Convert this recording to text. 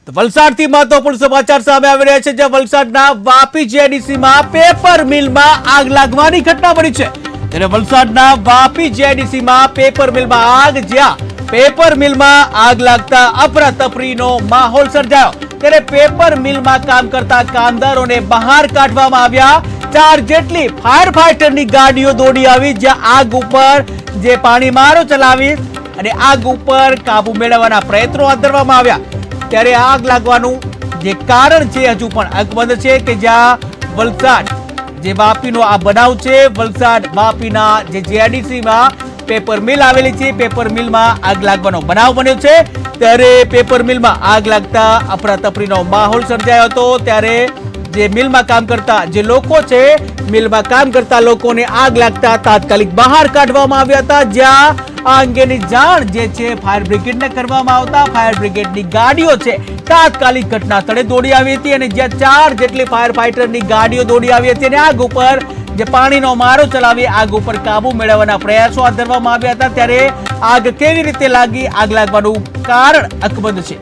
વલસાડથી મહત્વપૂર્ણ સમાચાર સામે આવી રહ્યા છે, જ્યાં વલસાડના વાપી જેડીસીમાં પેપર મિલમાં આગ લાગવાની ઘટના બની છે। ત્યારે વલસાડના વાપી જેડીસીમાં પેપર મિલમાં આગ, જ્યાં પેપર મિલમાં આગ લાગતા અફરાતફરીનો માહોલ સર્જાયો। ત્યારે પેપર મિલમાં કામ કરતા કામદારોને બહાર કાઢવામાં આવ્યા। 4 જેટલી ફાયર ફાઈટરની ગાડીઓ દોડી આવી, જ્યાં આગ ઉપર જે પાણીમારો ચલાવી અને આગ ઉપર કાબુ મેળવવાના પ્રયત્નો હાથ ધરવામાં આવ્યા। ત્યારે આગ લાગવાનું જે કારણ છે હજુ પણ અકબંધ છે કે જ્યાં વલસાડ જે વાપીનો આ બનાવ છે, વલસાડ વાપીના જે જેડીસીમાં પેપર મિલ આવેલી છે, પેપર મિલમાં આગ લાગવાનો બનાવ બન્યો છે। ત્યારે પેપર મિલમાં આગ લાગતા અફરાતફરીનો માહોલ સર્જાયો હતો। ત્યારે જે મિલમાં કામ કરતા જે લોકો છે, મિલમાં કામ કરતા લોકોને આગ લાગતા તાત્કાલિક બહાર કાઢવામાં આવ્યા હતા, જ્યાં આ અંગેની જાણ જે છે ફાયર બ્રિગેડને કરવામાં આવતા ફાયર બ્રિગેડની ગાડીઓ છે તાત્કાલિક ઘટના સ્થળે દોડી આવી હતી અને જ્યાં 4 જેટલી ફાયર ફાઈટરની ગાડીઓ દોડી આવી હતી અને આગ ઉપર જે પાણીનો મારો ચલાવી આગ ઉપર કાબુ મેળવવાના પ્રયાસો હાથ ધરવામાં આવ્યા હતા। ત્યારે આગ કેવી રીતે લાગી, આગ લાગવાનું કારણ અકબંધ છે।